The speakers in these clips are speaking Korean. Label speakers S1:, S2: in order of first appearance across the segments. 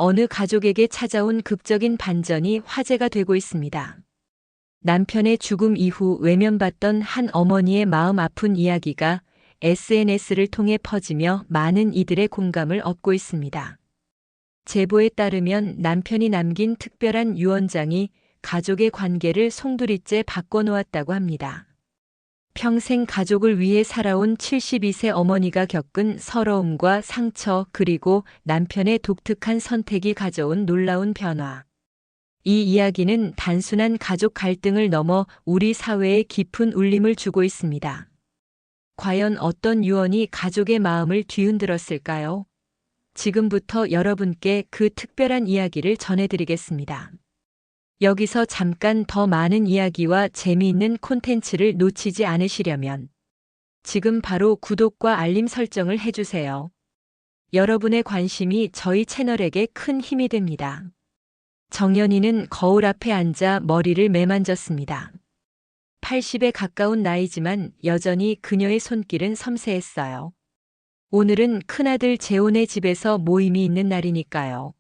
S1: 어느 가족에게 찾아온 극적인 반전이 화제가 되고 있습니다. 남편의 죽음 이후 외면받던 한 어머니의 마음 아픈 이야기가 SNS를 통해 퍼지며 많은 이들의 공감을 얻고 있습니다. 제보에 따르면 남편이 남긴 특별한 유언장이 가족의 관계를 송두리째 바꿔놓았다고 합니다. 평생 가족을 위해 살아온 72세 어머니가 겪은 서러움과 상처 그리고 남편의 독특한 선택이 가져온 놀라운 변화. 이 이야기는 단순한 가족 갈등을 넘어 우리 사회에 깊은 울림을 주고 있습니다. 과연 어떤 유언이 가족의 마음을 뒤흔들었을까요? 지금부터 여러분께 그 특별한 이야기를 전해드리겠습니다. 여기서 잠깐 더 많은 이야기와 재미있는 콘텐츠를 놓치지 않으시려면 지금 바로 구독과 알림 설정을 해주세요. 여러분의 관심이 저희 채널에게 큰 힘이 됩니다. 정연이는 거울 앞에 앉아 머리를 매만졌습니다. 80에 가까운 나이지만 여전히 그녀의 손길은 섬세했어요. 오늘은 큰아들 재혼의 집에서 모임이 있는 날이니까요.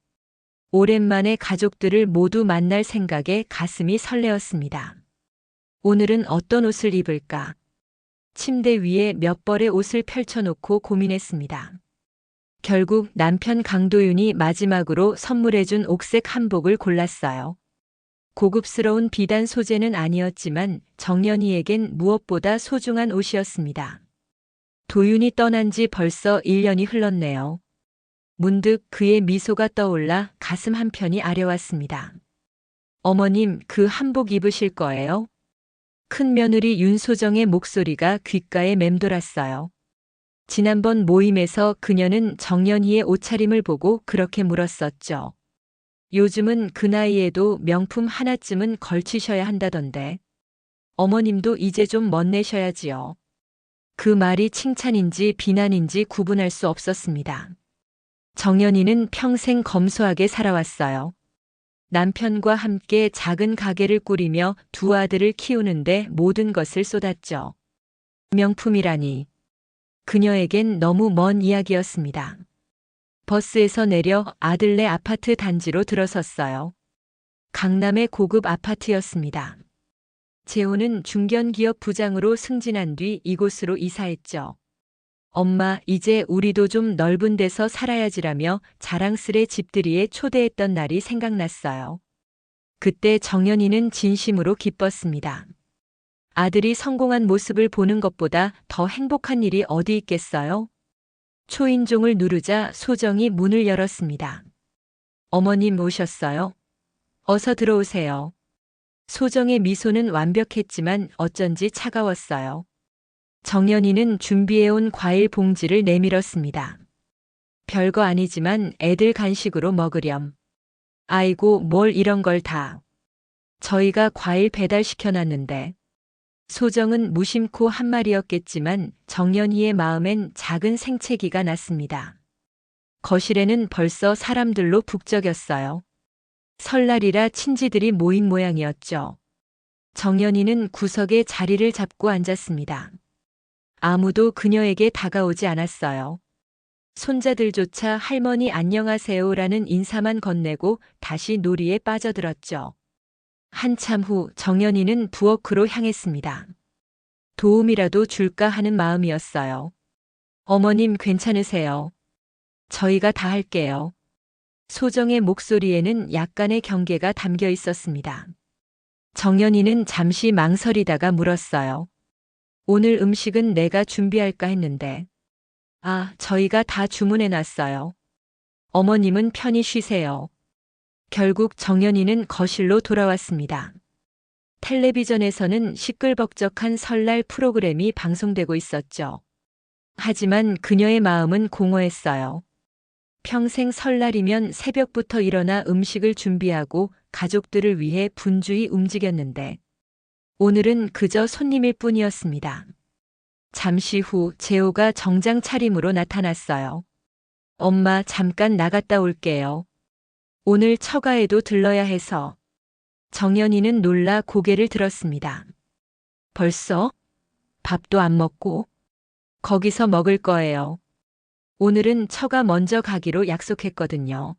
S1: 오랜만에 가족들을 모두 만날 생각에 가슴이 설레었습니다. 오늘은 어떤 옷을 입을까? 침대 위에 몇 벌의 옷을 펼쳐놓고 고민했습니다. 결국 남편 강도윤이 마지막으로 선물해준 옥색 한복을 골랐어요. 고급스러운 비단 소재는 아니었지만 정연이에겐 무엇보다 소중한 옷이었습니다. 도윤이 떠난 지 벌써 1년이 흘렀네요. 문득 그의 미소가 떠올라 가슴 한편이 아려왔습니다. 어머님, 그 한복 입으실 거예요? 큰 며느리 윤소정의 목소리가 귓가에 맴돌았어요. 지난번 모임에서 그녀는 정연이의 옷차림을 보고 그렇게 물었었죠. 요즘은 그 나이에도 명품 하나쯤은 걸치셔야 한다던데. 어머님도 이제 좀 멋내셔야지요. 그 말이 칭찬인지 비난인지 구분할 수 없었습니다. 정연이는 평생 검소하게 살아왔어요. 남편과 함께 작은 가게를 꾸리며 두 아들을 키우는데 모든 것을 쏟았죠. 명품이라니. 그녀에겐 너무 먼 이야기였습니다. 버스에서 내려 아들네 아파트 단지로 들어섰어요. 강남의 고급 아파트였습니다. 재혼은 중견기업 부장으로 승진한 뒤 이곳으로 이사했죠. 엄마, 이제 우리도 좀 넓은 데서 살아야지라며 자랑스레 집들이에 초대했던 날이 생각났어요. 그때 정연이는 진심으로 기뻤습니다. 아들이 성공한 모습을 보는 것보다 더 행복한 일이 어디 있겠어요? 초인종을 누르자 소정이 문을 열었습니다. 어머님 오셨어요? 어서 들어오세요. 소정의 미소는 완벽했지만 어쩐지 차가웠어요. 정연이는 준비해온 과일 봉지를 내밀었습니다. 별거 아니지만 애들 간식으로 먹으렴. 아이고, 뭘 이런 걸 다. 저희가 과일 배달시켜놨는데. 소정은 무심코 한 말이었겠지만 정연이의 마음엔 작은 생채기가 났습니다. 거실에는 벌써 사람들로 북적였어요. 설날이라 친지들이 모인 모양이었죠. 정연이는 구석에 자리를 잡고 앉았습니다. 아무도 그녀에게 다가오지 않았어요. 손자들조차 할머니 안녕하세요라는 인사만 건네고 다시 놀이에 빠져들었죠. 한참 후 정연이는 부엌으로 향했습니다. 도움이라도 줄까 하는 마음이었어요. 어머님 괜찮으세요? 저희가 다 할게요. 소정의 목소리에는 약간의 경계가 담겨 있었습니다. 정연이는 잠시 망설이다가 물었어요. 오늘 음식은 내가 준비할까 했는데. 아, 저희가 다 주문해놨어요. 어머님은 편히 쉬세요. 결국 정연이는 거실로 돌아왔습니다. 텔레비전에서는 시끌벅적한 설날 프로그램이 방송되고 있었죠. 하지만 그녀의 마음은 공허했어요. 평생 설날이면 새벽부터 일어나 음식을 준비하고 가족들을 위해 분주히 움직였는데 오늘은 그저 손님일 뿐이었습니다. 잠시 후 재호가 정장 차림으로 나타났어요. 엄마, 잠깐 나갔다 올게요. 오늘 처가에도 들러야 해서. 정연이는 놀라 고개를 들었습니다. 벌써? 밥도 안 먹고? 거기서 먹을 거예요. 오늘은 처가 먼저 가기로 약속했거든요.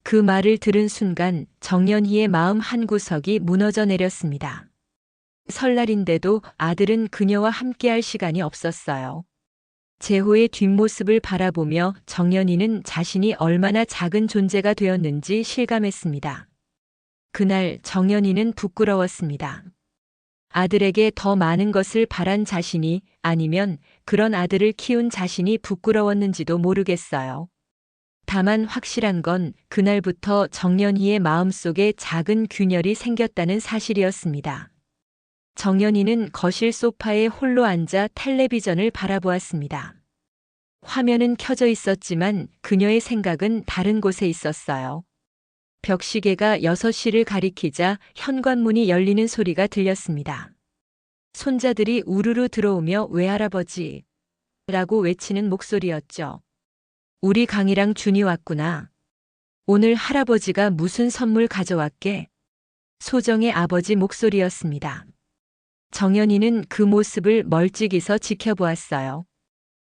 S1: 그 말을 들은 순간 정연희의 마음 한구석이 무너져 내렸습니다. 설날인데도 아들은 그녀와 함께할 시간이 없었어요. 재호의 뒷모습을 바라보며 정연희는 자신이 얼마나 작은 존재가 되었는지 실감했습니다. 그날 정연희는 부끄러웠습니다. 아들에게 더 많은 것을 바란 자신이, 아니면 그런 아들을 키운 자신이 부끄러웠는지도 모르겠어요. 다만 확실한 건 그날부터 정연희의 마음속에 작은 균열이 생겼다는 사실이었습니다. 정연희는 거실 소파에 홀로 앉아 텔레비전을 바라보았습니다. 화면은 켜져 있었지만 그녀의 생각은 다른 곳에 있었어요. 벽시계가 6시를 가리키자 현관문이 열리는 소리가 들렸습니다. 손자들이 우르르 들어오며 외할아버지 라고 외치는 목소리였죠. 우리 강이랑 준이 왔구나. 오늘 할아버지가 무슨 선물 가져왔게? 소정의 아버지 목소리였습니다. 정연희는 그 모습을 멀찍이서 지켜보았어요.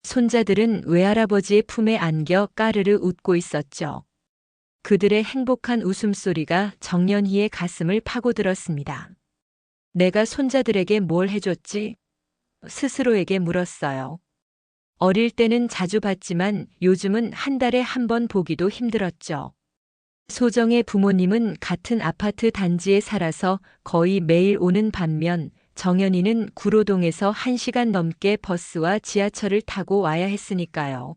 S1: 손자들은 외할아버지의 품에 안겨 까르르 웃고 있었죠. 그들의 행복한 웃음소리가 정연희의 가슴을 파고들었습니다. 내가 손자들에게 뭘 해줬지? 스스로에게 물었어요. 어릴 때는 자주 봤지만 요즘은 한 달에 한 번 보기도 힘들었죠. 소정의 부모님은 같은 아파트 단지에 살아서 거의 매일 오는 반면 정연희는 구로동에서 1시간 넘게 버스와 지하철을 타고 와야 했으니까요.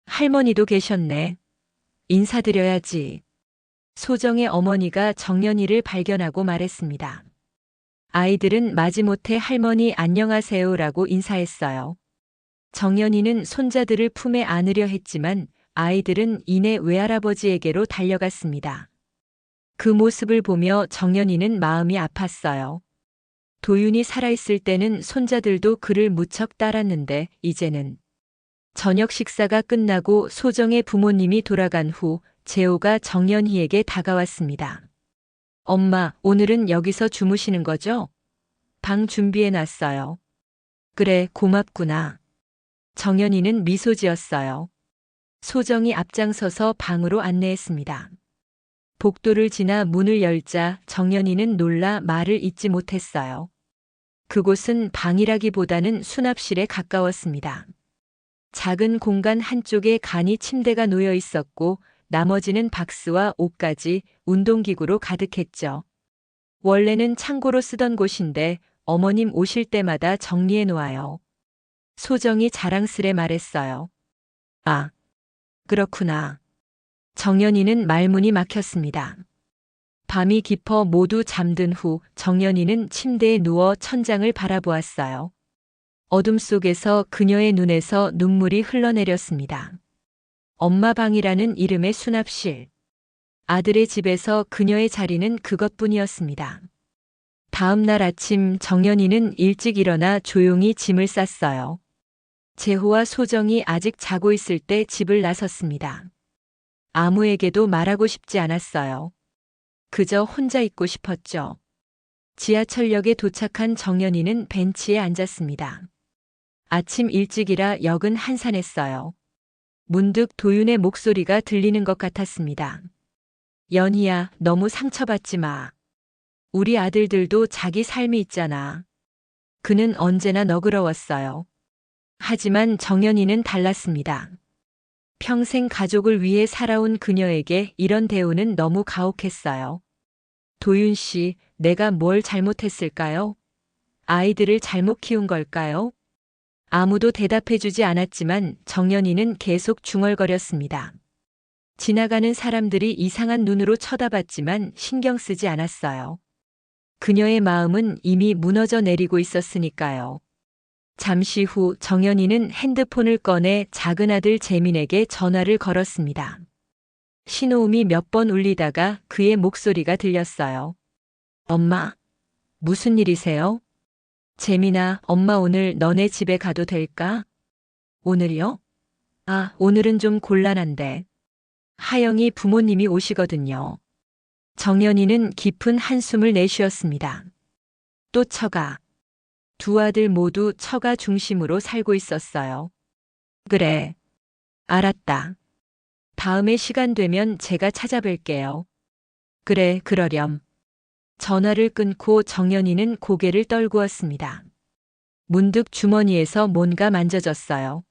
S1: 할머니도 계셨네. 인사드려야지. 소정의 어머니가 정연희를 발견하고 말했습니다. 아이들은 마지못해 할머니 안녕하세요라고 인사했어요. 정연희는 손자들을 품에 안으려 했지만 아이들은 이내 외할아버지에게로 달려갔습니다. 그 모습을 보며 정연희는 마음이 아팠어요. 도윤이 살아있을 때는 손자들도 그를 무척 따랐는데 이제는 저녁 식사가 끝나고 소정의 부모님이 돌아간 후 재호가 정연희에게 다가왔습니다. 엄마, 오늘은 여기서 주무시는 거죠? 방 준비해 놨어요. 그래, 고맙구나. 정연희는 미소 지었어요. 소정이 앞장서서 방으로 안내했습니다. 복도를 지나 문을 열자 정연희는 놀라 말을 잇지 못했어요. 그곳은 방이라기보다는 수납실에 가까웠습니다. 작은 공간 한쪽에 간이 침대가 놓여 있었고 나머지는 박스와 옷가지, 운동기구로 가득했죠. 원래는 창고로 쓰던 곳인데 어머님 오실 때마다 정리해 놓아요. 소정이 자랑스레 말했어요. 아, 그렇구나. 정연희는 말문이 막혔습니다. 밤이 깊어 모두 잠든 후 정연희는 침대에 누워 천장을 바라보았어요. 어둠 속에서 그녀의 눈에서 눈물이 흘러내렸습니다. 엄마 방이라는 이름의 수납실. 아들의 집에서 그녀의 자리는 그것뿐이었습니다. 다음 날 아침 정연희는 일찍 일어나 조용히 짐을 쌌어요. 재호와 소정이 아직 자고 있을 때 집을 나섰습니다. 아무에게도 말하고 싶지 않았어요. 그저 혼자 있고 싶었죠. 지하철역에 도착한 정연희는 벤치에 앉았습니다. 아침 일찍이라 역은 한산했어요. 문득 도윤의 목소리가 들리는 것 같았습니다. 연희야, 너무 상처받지 마. 우리 아들들도 자기 삶이 있잖아. 그는 언제나 너그러웠어요. 하지만 정연희는 달랐습니다. 평생 가족을 위해 살아온 그녀에게 이런 대우는 너무 가혹했어요. 도윤 씨, 내가 뭘 잘못했을까요? 아이들을 잘못 키운 걸까요? 아무도 대답해주지 않았지만 정연희는 계속 중얼거렸습니다. 지나가는 사람들이 이상한 눈으로 쳐다봤지만 신경 쓰지 않았어요. 그녀의 마음은 이미 무너져 내리고 있었으니까요. 잠시 후 정연희는 핸드폰을 꺼내 작은 아들 재민에게 전화를 걸었습니다. 신호음이 몇 번 울리다가 그의 목소리가 들렸어요. 엄마, 무슨 일이세요? 재민아, 엄마 오늘 너네 집에 가도 될까? 오늘요? 아, 오늘은 좀 곤란한데. 하영이 부모님이 오시거든요. 정연희는 깊은 한숨을 내쉬었습니다. 또 처가. 두 아들 모두 처가 중심으로 살고 있었어요. 그래. 알았다. 다음에 시간 되면 제가 찾아뵐게요. 그래, 그러렴. 전화를 끊고 정연이는 고개를 떨구었습니다. 문득 주머니에서 뭔가 만져졌어요.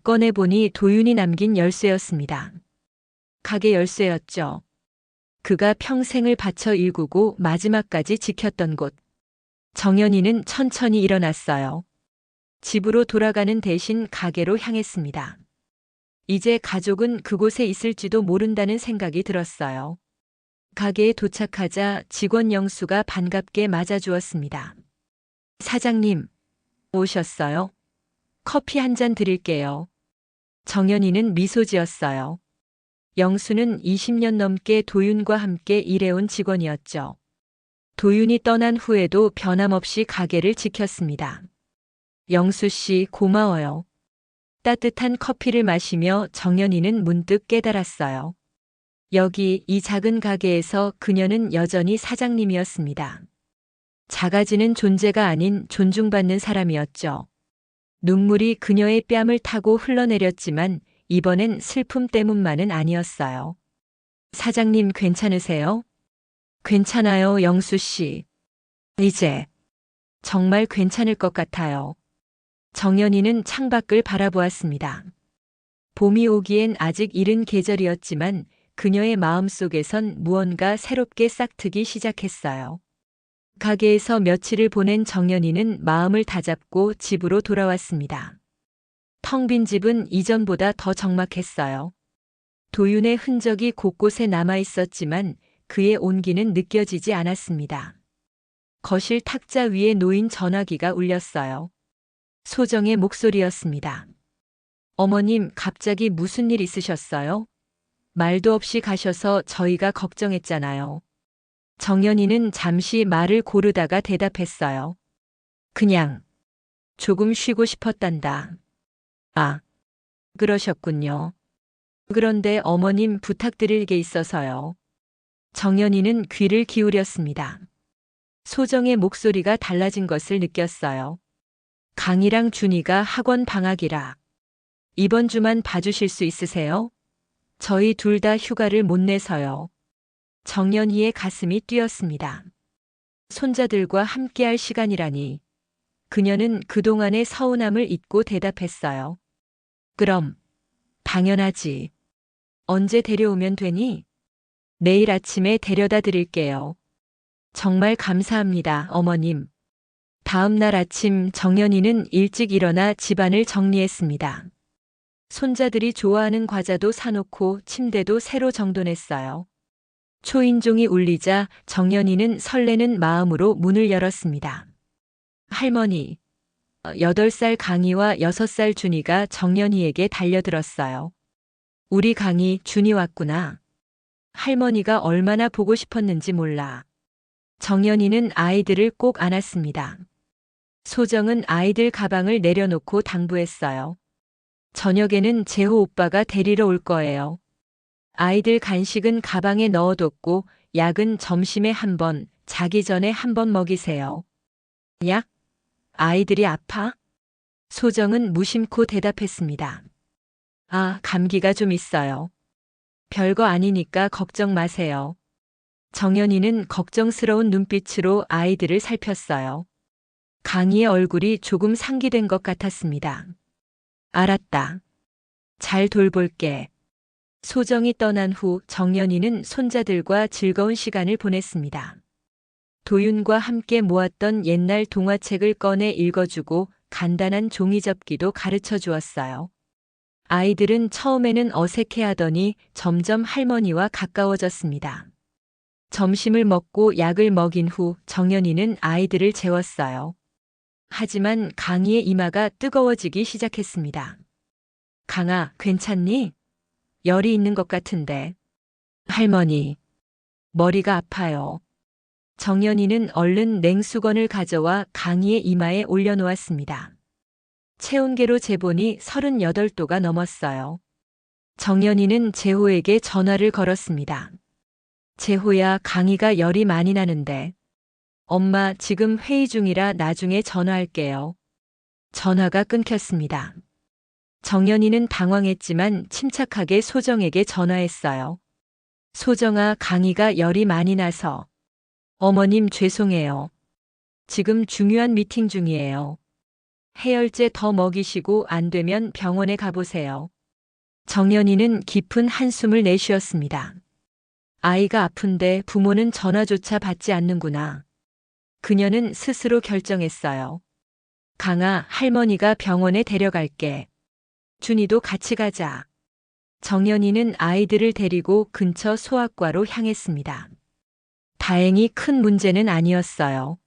S1: 꺼내보니 도윤이 남긴 열쇠였습니다. 가게 열쇠였죠. 그가 평생을 바쳐 일구고 마지막까지 지켰던 곳. 정연이는 천천히 일어났어요. 집으로 돌아가는 대신 가게로 향했습니다. 이제 가족은 그곳에 있을지도 모른다는 생각이 들었어요. 가게에 도착하자 직원 영수가 반갑게 맞아주었습니다. 사장님, 오셨어요? 커피 한 잔 드릴게요. 정연이는 미소 지었어요. 영수는 20년 넘게 도윤과 함께 일해온 직원이었죠. 도윤이 떠난 후에도 변함없이 가게를 지켰습니다. 영수 씨, 고마워요. 따뜻한 커피를 마시며 정연이는 문득 깨달았어요. 여기 이 작은 가게에서 그녀는 여전히 사장님이었습니다. 작아지는 존재가 아닌 존중받는 사람이었죠. 눈물이 그녀의 뺨을 타고 흘러내렸지만 이번엔 슬픔 때문만은 아니었어요. 사장님 괜찮으세요? 괜찮아요, 영수 씨. 이제 정말 괜찮을 것 같아요. 정연이는 창밖을 바라보았습니다. 봄이 오기엔 아직 이른 계절이었지만 그녀의 마음속에선 무언가 새롭게 싹트기 시작했어요. 가게에서 며칠을 보낸 정연이는 마음을 다잡고 집으로 돌아왔습니다. 텅 빈 집은 이전보다 더 적막했어요. 도윤의 흔적이 곳곳에 남아 있었지만 그의 온기는 느껴지지 않았습니다. 거실 탁자 위에 놓인 전화기가 울렸어요. 소정의 목소리였습니다. 어머님, 갑자기 무슨 일 있으셨어요? 말도 없이 가셔서 저희가 걱정했잖아요. 정연이는 잠시 말을 고르다가 대답했어요. 그냥 조금 쉬고 싶었단다. 아, 그러셨군요. 그런데 어머님 부탁드릴 게 있어서요. 정연이는 귀를 기울였습니다. 소정의 목소리가 달라진 것을 느꼈어요. 강이랑 준이가 학원 방학이라. 이번 주만 봐주실 수 있으세요? 저희 둘 다 휴가를 못 내서요. 정연이의 가슴이 뛰었습니다. 손자들과 함께할 시간이라니. 그녀는 그동안의 서운함을 잊고 대답했어요. 그럼, 당연하지. 언제 데려오면 되니? 내일 아침에 데려다 드릴게요. 정말 감사합니다, 어머님. 다음 날 아침 정연이는 일찍 일어나 집안을 정리했습니다. 손자들이 좋아하는 과자도 사놓고 침대도 새로 정돈했어요. 초인종이 울리자 정연이는 설레는 마음으로 문을 열었습니다. 할머니, 8살 강희와 6살 준이가 정연이에게 달려들었어요. 우리 강희, 준이 왔구나. 할머니가 얼마나 보고 싶었는지 몰라. 정연이는 아이들을 꼭 안았습니다. 소정은 아이들 가방을 내려놓고 당부했어요. 저녁에는 재호 오빠가 데리러 올 거예요. 아이들 간식은 가방에 넣어뒀고 약은 점심에 한 번, 자기 전에 한 번 먹이세요. 약? 아이들이 아파? 소정은 무심코 대답했습니다. 아, 감기가 좀 있어요. 별거 아니니까 걱정 마세요. 정연이는 걱정스러운 눈빛으로 아이들을 살폈어요. 강희의 얼굴이 조금 상기된 것 같았습니다. 알았다. 잘 돌볼게. 소정이 떠난 후 정연이는 손자들과 즐거운 시간을 보냈습니다. 도윤과 함께 모았던 옛날 동화책을 꺼내 읽어주고 간단한 종이접기도 가르쳐 주었어요. 아이들은 처음에는 어색해하더니 점점 할머니와 가까워졌습니다. 점심을 먹고 약을 먹인 후 정연이는 아이들을 재웠어요. 하지만 강희의 이마가 뜨거워지기 시작했습니다. 강아, 괜찮니? 열이 있는 것 같은데. 할머니, 머리가 아파요. 정연이는 얼른 냉수건을 가져와 강희의 이마에 올려놓았습니다. 체온계로 재보니 38도가 넘었어요. 정연이는 재호에게 전화를 걸었습니다. 재호야, 강희가 열이 많이 나는데. 엄마, 지금 회의 중이라 나중에 전화할게요. 전화가 끊겼습니다. 정연이는 당황했지만 침착하게 소정에게 전화했어요. 소정아, 강희가 열이 많이 나서. 어머님 죄송해요. 지금 중요한 미팅 중이에요. 해열제 더 먹이시고 안 되면 병원에 가보세요. 정연이는 깊은 한숨을 내쉬었습니다. 아이가 아픈데 부모는 전화조차 받지 않는구나. 그녀는 스스로 결정했어요. 강아, 할머니가 병원에 데려갈게. 준이도 같이 가자. 정연이는 아이들을 데리고 근처 소아과로 향했습니다. 다행히 큰 문제는 아니었어요.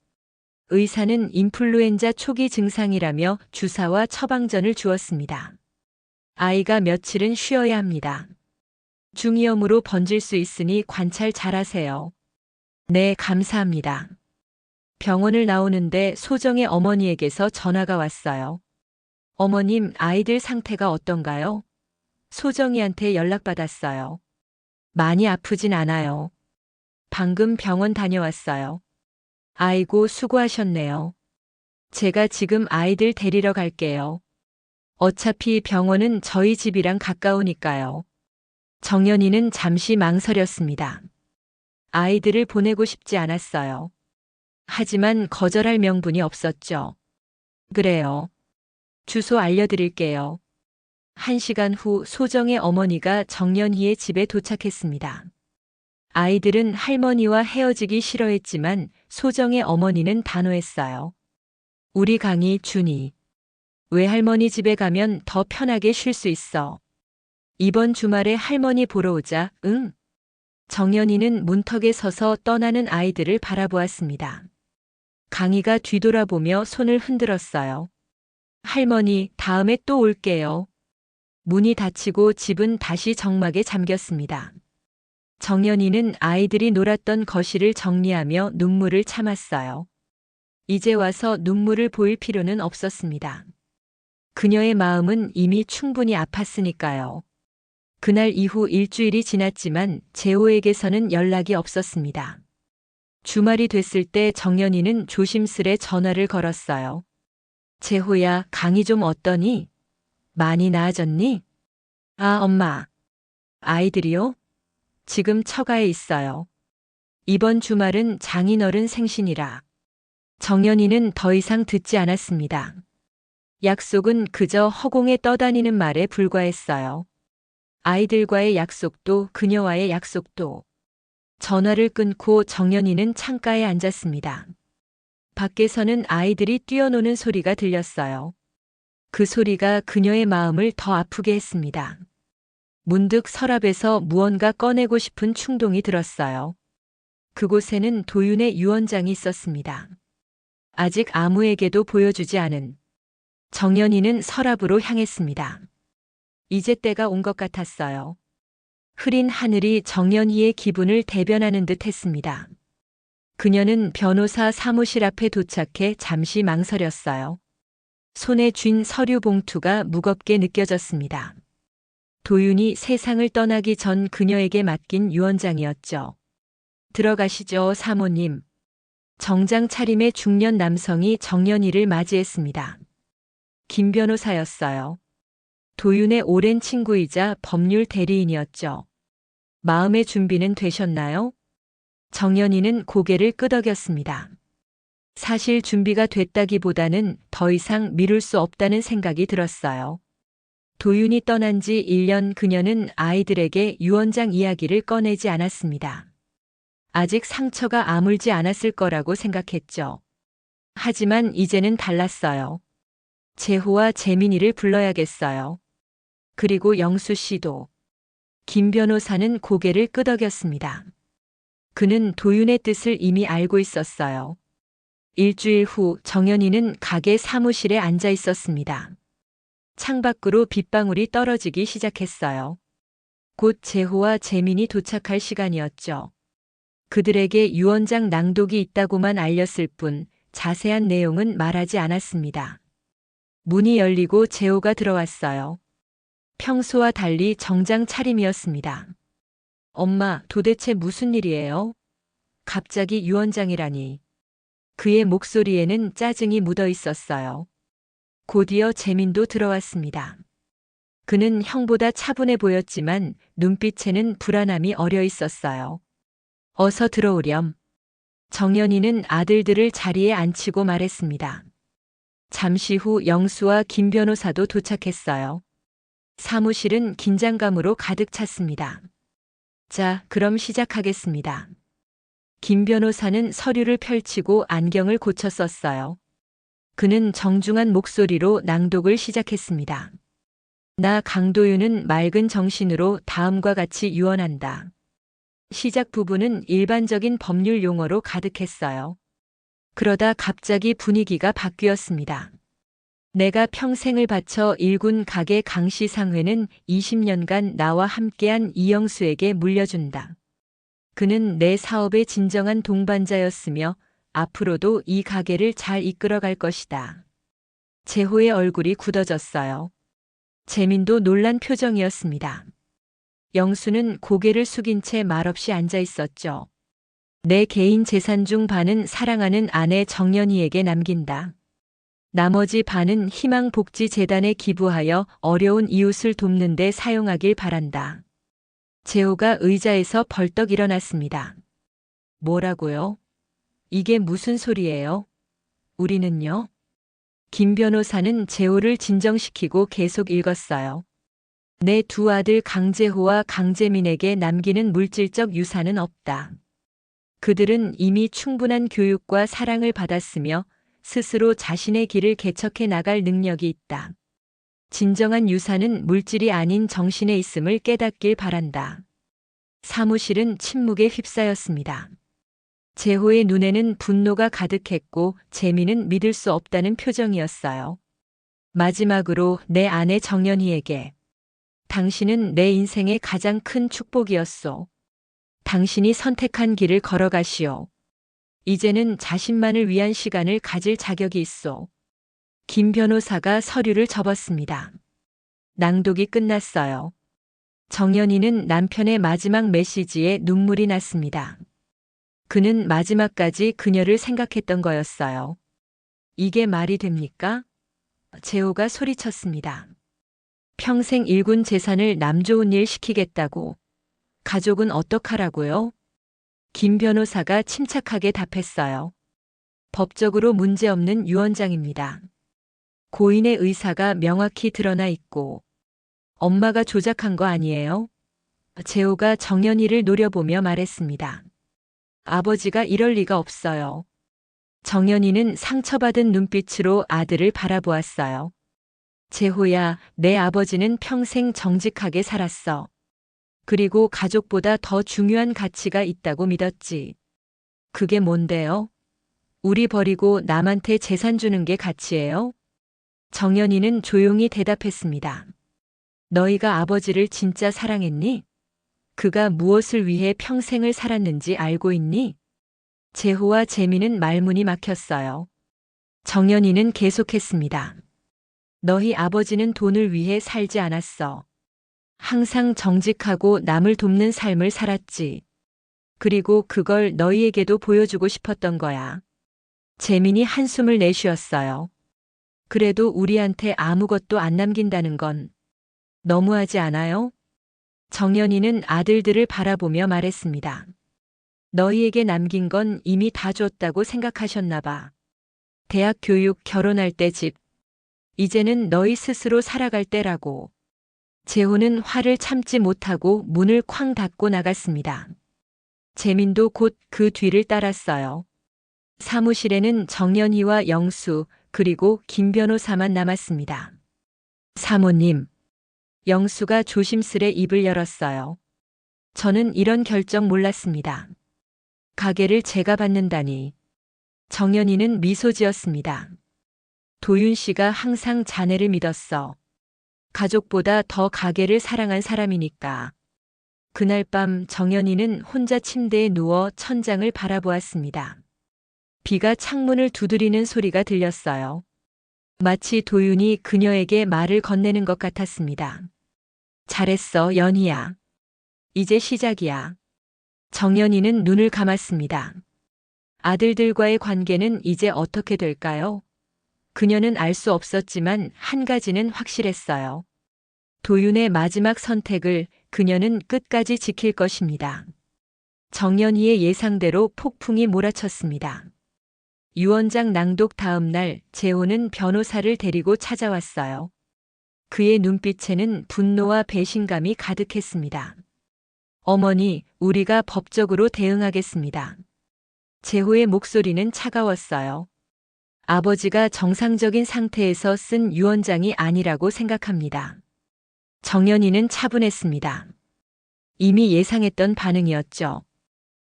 S1: 의사는 인플루엔자 초기 증상이라며 주사와 처방전을 주었습니다. 아이가 며칠은 쉬어야 합니다. 중이염으로 번질 수 있으니 관찰 잘하세요. 네, 감사합니다. 병원을 나오는데 소정의 어머니에게서 전화가 왔어요. 어머님, 아이들 상태가 어떤가요? 소정이한테 연락받았어요. 많이 아프진 않아요. 방금 병원 다녀왔어요. 아이고, 수고하셨네요. 제가 지금 아이들 데리러 갈게요. 어차피 병원은 저희 집이랑 가까우니까요. 정연이는 잠시 망설였습니다. 아이들을 보내고 싶지 않았어요. 하지만 거절할 명분이 없었죠. 그래요. 주소 알려드릴게요. 1시간 후 소정의 어머니가 정연희의 집에 도착했습니다. 아이들은 할머니와 헤어지기 싫어했지만 소정의 어머니는 단호했어요. 우리 강희, 준이. 외할머니 집에 가면 더 편하게 쉴 수 있어. 이번 주말에 할머니 보러 오자, 응? 정연이는 문턱에 서서 떠나는 아이들을 바라보았습니다. 강희가 뒤돌아보며 손을 흔들었어요. 할머니, 다음에 또 올게요. 문이 닫히고 집은 다시 적막에 잠겼습니다. 정연이는 아이들이 놀았던 거실을 정리하며 눈물을 참았어요. 이제 와서 눈물을 보일 필요는 없었습니다. 그녀의 마음은 이미 충분히 아팠으니까요. 그날 이후 일주일이 지났지만 재호에게서는 연락이 없었습니다. 주말이 됐을 때 정연이는 조심스레 전화를 걸었어요. 재호야, 강희 좀 어떠니? 많이 나아졌니? 아, 엄마. 아이들이요? 지금 처가에 있어요. 이번 주말은 장인어른 생신이라. 정연이는 더 이상 듣지 않았습니다. 약속은 그저 허공에 떠다니는 말에 불과했어요. 아이들과의 약속도 그녀와의 약속도. 전화를 끊고 정연이는 창가에 앉았습니다. 밖에서는 아이들이 뛰어노는 소리가 들렸어요. 그 소리가 그녀의 마음을 더 아프게 했습니다. 문득 서랍에서 무언가 꺼내고 싶은 충동이 들었어요. 그곳에는 도윤의 유언장이 있었습니다. 아직 아무에게도 보여주지 않은. 정연이는 서랍으로 향했습니다. 이제 때가 온 것 같았어요. 흐린 하늘이 정연이의 기분을 대변하는 듯 했습니다. 그녀는 변호사 사무실 앞에 도착해 잠시 망설였어요. 손에 쥔 서류 봉투가 무겁게 느껴졌습니다. 도윤이 세상을 떠나기 전 그녀에게 맡긴 유언장이었죠. 들어가시죠, 사모님. 정장 차림의 중년 남성이 정연이를 맞이했습니다. 김 변호사였어요. 도윤의 오랜 친구이자 법률 대리인이었죠. 마음의 준비는 되셨나요? 정연이는 고개를 끄덕였습니다. 사실 준비가 됐다기보다는 더 이상 미룰 수 없다는 생각이 들었어요. 도윤이 떠난 지 1년 그녀는 아이들에게 유언장 이야기를 꺼내지 않았습니다. 아직 상처가 아물지 않았을 거라고 생각했죠. 하지만 이제는 달랐어요. 재호와 재민이를 불러야겠어요. 그리고 영수 씨도. 김 변호사는 고개를 끄덕였습니다. 그는 도윤의 뜻을 이미 알고 있었어요. 일주일 후 정연이는 가게 사무실에 앉아 있었습니다. 창밖으로 빗방울이 떨어지기 시작했어요. 곧 재호와 재민이 도착할 시간이었죠. 그들에게 유언장 낭독이 있다고만 알렸을 뿐 자세한 내용은 말하지 않았습니다. 문이 열리고 재호가 들어왔어요. 평소와 달리 정장 차림이었습니다. 엄마, 도대체 무슨 일이에요? 갑자기 유언장이라니. 그의 목소리에는 짜증이 묻어 있었어요. 곧이어 재민도 들어왔습니다. 그는 형보다 차분해 보였지만 눈빛에는 불안함이 어려 있었어요. 어서 들어오렴. 정연이는 아들들을 자리에 앉히고 말했습니다. 잠시 후 영수와 김 변호사도 도착했어요. 사무실은 긴장감으로 가득 찼습니다. 자, 그럼 시작하겠습니다. 김 변호사는 서류를 펼치고 안경을 고쳐 썼어요. 그는 정중한 목소리로 낭독을 시작했습니다. 나 강도윤은 맑은 정신으로 다음과 같이 유언한다. 시작 부분은 일반적인 법률 용어로 가득했어요. 그러다 갑자기 분위기가 바뀌었습니다. 내가 평생을 바쳐 일군 가게 강시상회는 20년간 나와 함께한 이영수에게 물려준다. 그는 내 사업의 진정한 동반자였으며 앞으로도 이 가게를 잘 이끌어갈 것이다. 재호의 얼굴이 굳어졌어요. 재민도 놀란 표정이었습니다. 영수는 고개를 숙인 채 말없이 앉아 있었죠. 내 개인 재산 중 반은 사랑하는 아내 정연희에게 남긴다. 나머지 반은 희망복지재단에 기부하여 어려운 이웃을 돕는 데 사용하길 바란다. 재호가 의자에서 벌떡 일어났습니다. 뭐라고요? 이게 무슨 소리예요? 우리는요? 김 변호사는 재호를 진정시키고 계속 읽었어요. 내 두 아들 강재호와 강재민에게 남기는 물질적 유산은 없다. 그들은 이미 충분한 교육과 사랑을 받았으며 스스로 자신의 길을 개척해 나갈 능력이 있다. 진정한 유산은 물질이 아닌 정신에 있음을 깨닫길 바란다. 사무실은 침묵에 휩싸였습니다. 재호의 눈에는 분노가 가득했고 재민은 믿을 수 없다는 표정이었어요. 마지막으로 내 아내 정연희에게 당신은 내 인생의 가장 큰 축복이었소. 당신이 선택한 길을 걸어가시오. 이제는 자신만을 위한 시간을 가질 자격이 있소. 김 변호사가 서류를 접었습니다. 낭독이 끝났어요. 정연이는 남편의 마지막 메시지에 눈물이 났습니다. 그는 마지막까지 그녀를 생각했던 거였어요. 이게 말이 됩니까? 재호가 소리쳤습니다. 평생 일군 재산을 남 좋은 일 시키겠다고. 가족은 어떡하라고요? 김 변호사가 침착하게 답했어요. 법적으로 문제없는 유언장입니다. 고인의 의사가 명확히 드러나 있고 엄마가 조작한 거 아니에요? 재호가 정연이를 노려보며 말했습니다. 아버지가 이럴 리가 없어요. 정연이는 상처받은 눈빛으로 아들을 바라보았어요. 재호야, 내 아버지는 평생 정직하게 살았어. 그리고 가족보다 더 중요한 가치가 있다고 믿었지. 그게 뭔데요? 우리 버리고 남한테 재산 주는 게 가치예요? 정연이는 조용히 대답했습니다. 너희가 아버지를 진짜 사랑했니? 그가 무엇을 위해 평생을 살았는지 알고 있니? 재호와 재민은 말문이 막혔어요. 정연이는 계속했습니다. 너희 아버지는 돈을 위해 살지 않았어. 항상 정직하고 남을 돕는 삶을 살았지. 그리고 그걸 너희에게도 보여주고 싶었던 거야. 재민이 한숨을 내쉬었어요. 그래도 우리한테 아무것도 안 남긴다는 건 너무하지 않아요? 정연이는 아들들을 바라보며 말했습니다. 너희에게 남긴 건 이미 다 줬다고 생각하셨나 봐. 대학 교육, 결혼할 때 집. 이제는 너희 스스로 살아갈 때라고. 재호는 화를 참지 못하고 문을 쾅 닫고 나갔습니다. 재민도 곧 그 뒤를 따랐어요. 사무실에는 정연희와 영수 그리고 김 변호사만 남았습니다. 사모님. 영수가 조심스레 입을 열었어요. 저는 이런 결정 몰랐습니다. 가게를 제가 받는다니. 정연희는 미소 지었습니다. 도윤 씨가 항상 자네를 믿었어. 가족보다 더 가게를 사랑한 사람이니까. 그날 밤 정연이는 혼자 침대에 누워 천장을 바라보았습니다. 비가 창문을 두드리는 소리가 들렸어요. 마치 도윤이 그녀에게 말을 건네는 것 같았습니다. 잘했어, 연희야. 이제 시작이야. 정연이는 눈을 감았습니다. 아들들과의 관계는 이제 어떻게 될까요? 그녀는 알 수 없었지만 한 가지는 확실했어요. 도윤의 마지막 선택을 그녀는 끝까지 지킬 것입니다. 정연희의 예상대로 폭풍이 몰아쳤습니다. 유언장 낭독 다음 날 재호는 변호사를 데리고 찾아왔어요. 그의 눈빛에는 분노와 배신감이 가득했습니다. 어머니, 우리가 법적으로 대응하겠습니다. 재호의 목소리는 차가웠어요. 아버지가 정상적인 상태에서 쓴 유언장이 아니라고 생각합니다. 정연희는 차분했습니다. 이미 예상했던 반응이었죠.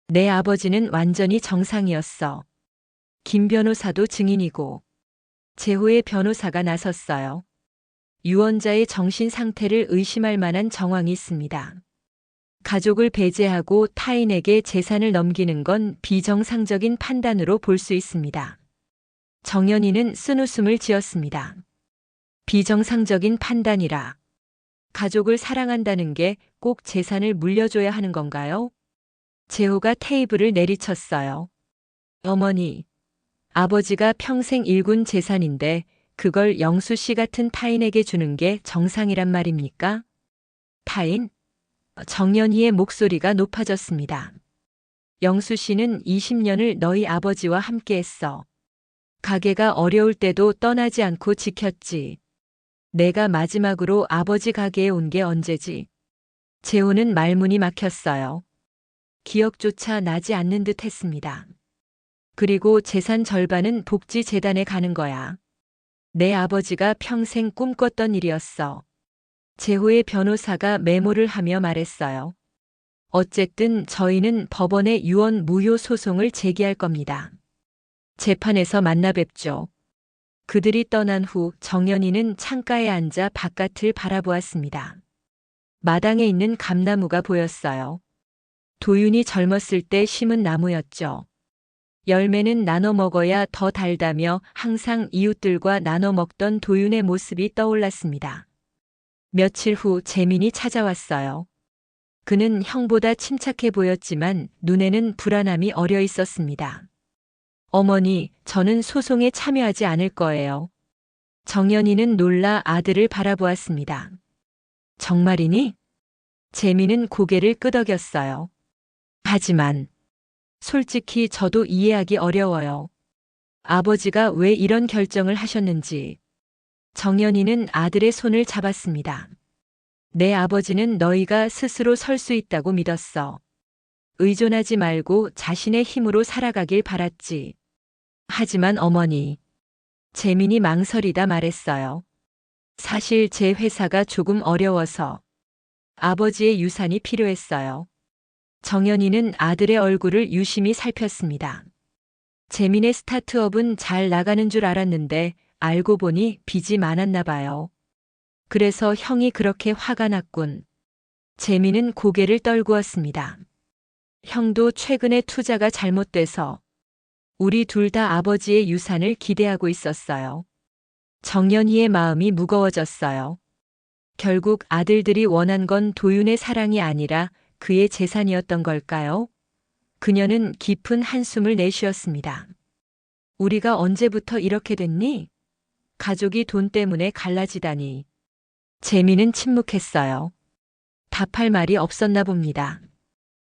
S1: 내 아버지는 완전히 정상이었어. 김 변호사도 증인이고. 재호의 변호사가 나섰어요. 유언자의 정신 상태를 의심할 만한 정황이 있습니다. 가족을 배제하고 타인에게 재산을 넘기는 건 비정상적인 판단으로 볼 수 있습니다. 정연희는 쓴웃음을 지었습니다. 비정상적인 판단이라. 가족을 사랑한다는 게 꼭 재산을 물려줘야 하는 건가요? 재호가 테이블을 내리쳤어요. 어머니, 아버지가 평생 일군 재산인데 그걸 영수 씨 같은 타인에게 주는 게 정상이란 말입니까? 타인? 정연희의 목소리가 높아졌습니다. 영수 씨는 20년을 너희 아버지와 함께했어. 가게가 어려울 때도 떠나지 않고 지켰지. 내가 마지막으로 아버지 가게에 온 게 언제지? 재호는 말문이 막혔어요. 기억조차 나지 않는 듯 했습니다. 그리고 재산 절반은 복지재단에 가는 거야. 내 아버지가 평생 꿈꿨던 일이었어. 재호의 변호사가 메모를 하며 말했어요. 어쨌든 저희는 법원에 유언 무효 소송을 제기할 겁니다. 재판에서 만나 뵙죠. 그들이 떠난 후 정연희는 창가에 앉아 바깥을 바라보았습니다. 마당에 있는 감나무가 보였어요. 도윤이 젊었을 때 심은 나무였죠. 열매는 나눠 먹어야 더 달다며 항상 이웃들과 나눠 먹던 도윤의 모습이 떠올랐습니다. 며칠 후 재민이 찾아왔어요. 그는 형보다 침착해 보였지만 눈에는 불안함이 어려 있었습니다. 어머니, 저는 소송에 참여하지 않을 거예요. 정연희는 놀라 아들을 바라보았습니다. 정말이니? 재민은 고개를 끄덕였어요. 하지만 솔직히 저도 이해하기 어려워요. 아버지가 왜 이런 결정을 하셨는지. 정연희는 아들의 손을 잡았습니다. 내 아버지는 너희가 스스로 설 수 있다고 믿었어. 의존하지 말고 자신의 힘으로 살아가길 바랐지. 하지만 어머니. 재민이 망설이다 말했어요. 사실 제 회사가 조금 어려워서 아버지의 유산이 필요했어요. 정연희는 아들의 얼굴을 유심히 살폈습니다. 재민의 스타트업은 잘 나가는 줄 알았는데 알고 보니 빚이 많았나 봐요. 그래서 형이 그렇게 화가 났군. 재민은 고개를 떨구었습니다. 형도 최근에 투자가 잘못돼서 우리 둘 다 아버지의 유산을 기대하고 있었어요. 정연희의 마음이 무거워졌어요. 결국 아들들이 원한 건 도윤의 사랑이 아니라 그의 재산이었던 걸까요? 그녀는 깊은 한숨을 내쉬었습니다. 우리가 언제부터 이렇게 됐니? 가족이 돈 때문에 갈라지다니. 재민은 침묵했어요. 답할 말이 없었나 봅니다.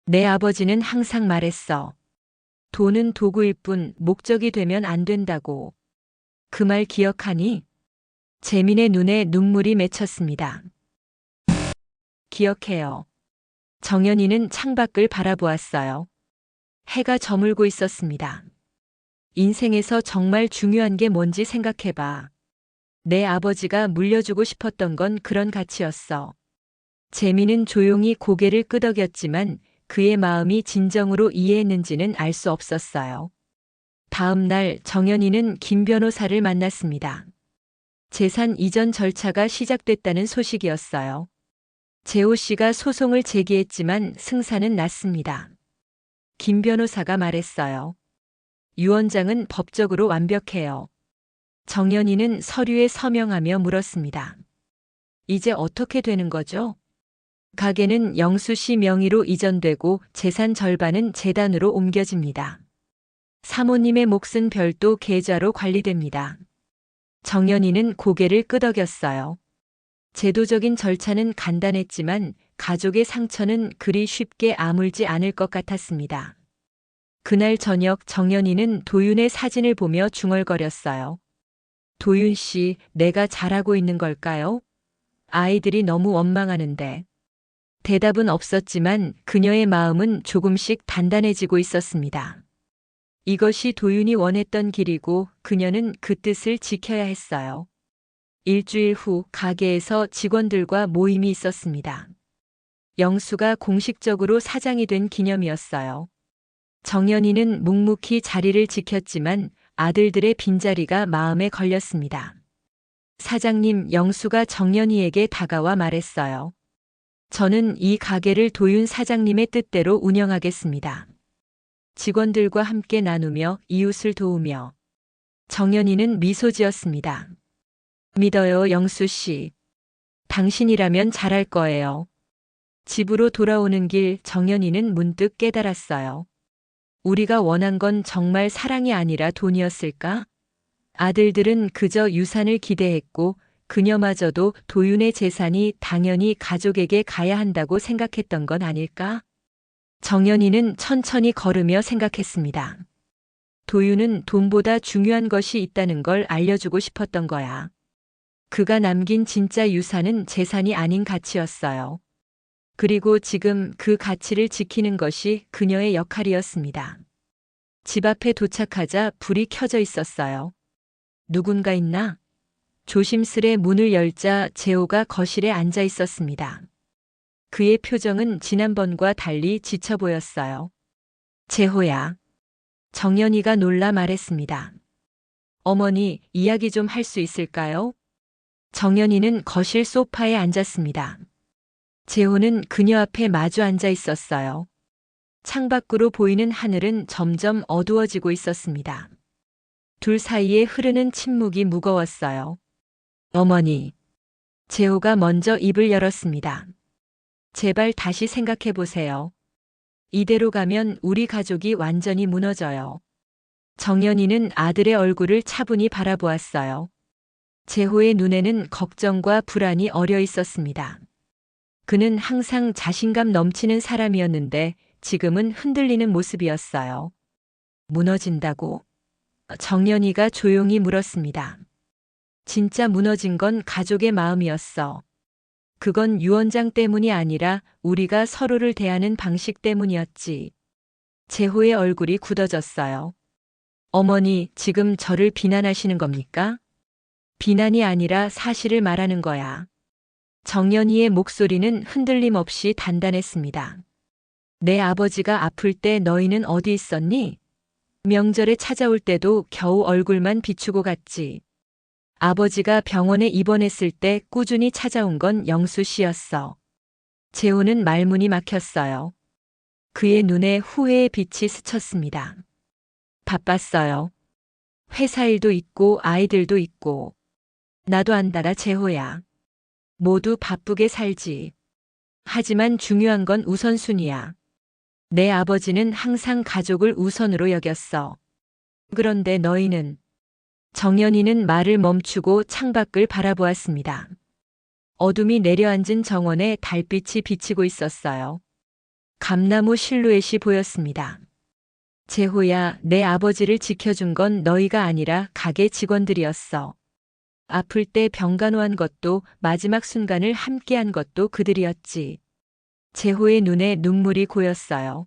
S1: 내 아버지는 항상 말했어. 돈은 도구일 뿐 목적이 되면 안 된다고. 그 말 기억하니? 재민의 눈에 눈물이 맺혔습니다. 기억해요. 정연희는 창밖을 바라보았어요. 해가 저물고 있었습니다. 인생에서 정말 중요한 게 뭔지 생각해봐. 내 아버지가 물려주고 싶었던 건 그런 가치였어. 재민은 조용히 고개를 끄덕였지만 그의 마음이 진정으로 이해했는지는 알 수 없었어요. 다음 날 정연희는 김 변호사를 만났습니다. 재산 이전 절차가 시작됐다는 소식이었어요. 재호 씨가 소송을 제기했지만 승사는 났습니다. 김 변호사가 말했어요. 유언장은 법적으로 완벽해요. 정연희는 서류에 서명하며 물었습니다. 이제 어떻게 되는 거죠? 가게는 영수 씨 명의로 이전되고 재산 절반은 재단으로 옮겨집니다. 사모님의 몫은 별도 계좌로 관리됩니다. 정연희는 고개를 끄덕였어요. 제도적인 절차는 간단했지만 가족의 상처는 그리 쉽게 아물지 않을 것 같았습니다. 그날 저녁 정연이는 도윤의 사진을 보며 중얼거렸어요. 도윤 씨, 내가 잘하고 있는 걸까요? 아이들이 너무 원망하는데. 대답은 없었지만 그녀의 마음은 조금씩 단단해지고 있었습니다. 이것이 도윤이 원했던 길이고 그녀는 그 뜻을 지켜야 했어요. 일주일 후 가게에서 직원들과 모임이 있었습니다. 영수가 공식적으로 사장이 된 기념이었어요. 정연이는 묵묵히 자리를 지켰지만 아들들의 빈자리가 마음에 걸렸습니다. 사장님, 영수가 정연이에게 다가와 말했어요. 저는 이 가게를 도윤 사장님의 뜻대로 운영하겠습니다. 직원들과 함께 나누며 이웃을 도우며. 정연이는 미소 지었습니다. 믿어요, 영수 씨. 당신이라면 잘할 거예요. 집으로 돌아오는 길 정연이는 문득 깨달았어요. 우리가 원한 건 정말 사랑이 아니라 돈이었을까? 아들들은 그저 유산을 기대했고 그녀마저도 도윤의 재산이 당연히 가족에게 가야 한다고 생각했던 건 아닐까? 정연이는 천천히 걸으며 생각했습니다. 도윤은 돈보다 중요한 것이 있다는 걸 알려주고 싶었던 거야. 그가 남긴 진짜 유산은 재산이 아닌 가치였어요. 그리고 지금 그 가치를 지키는 것이 그녀의 역할이었습니다. 집 앞에 도착하자 불이 켜져 있었어요. 누군가 있나? 조심스레 문을 열자 재호가 거실에 앉아 있었습니다. 그의 표정은 지난번과 달리 지쳐 보였어요. 재호야. 정연이가 놀라 말했습니다. 어머니, 이야기 좀 할 수 있을까요? 정연이는 거실 소파에 앉았습니다. 재호는 그녀 앞에 마주 앉아 있었어요. 창밖으로 보이는 하늘은 점점 어두워지고 있었습니다. 둘 사이에 흐르는 침묵이 무거웠어요. 어머니. 재호가 먼저 입을 열었습니다. 제발 다시 생각해 보세요. 이대로 가면 우리 가족이 완전히 무너져요. 정연이는 아들의 얼굴을 차분히 바라보았어요. 재호의 눈에는 걱정과 불안이 어려 있었습니다. 그는 항상 자신감 넘치는 사람이었는데 지금은 흔들리는 모습이었어요. 무너진다고? 정연이가 조용히 물었습니다. 진짜 무너진 건 가족의 마음이었어. 그건 유언장 때문이 아니라 우리가 서로를 대하는 방식 때문이었지. 재호의 얼굴이 굳어졌어요. 어머니, 지금 저를 비난하시는 겁니까? 비난이 아니라 사실을 말하는 거야. 정연이의 목소리는 흔들림 없이 단단했습니다. 내 아버지가 아플 때 너희는 어디 있었니? 명절에 찾아올 때도 겨우 얼굴만 비추고 갔지. 아버지가 병원에 입원했을 때 꾸준히 찾아온 건 영수 씨였어. 재호는 말문이 막혔어요. 그의 눈에 후회의 빛이 스쳤습니다. 바빴어요. 회사 일도 있고 아이들도 있고. 나도 안달아, 재호야. 모두 바쁘게 살지. 하지만 중요한 건 우선순위야. 내 아버지는 항상 가족을 우선으로 여겼어. 그런데 너희는? 정연이는 말을 멈추고 창밖을 바라보았습니다. 어둠이 내려앉은 정원에 달빛이 비치고 있었어요. 감나무 실루엣이 보였습니다. 재호야, 내 아버지를 지켜준 건 너희가 아니라 가게 직원들이었어. 아플 때 병간호한 것도 마지막 순간을 함께한 것도 그들이었지. 재호의 눈에 눈물이 고였어요.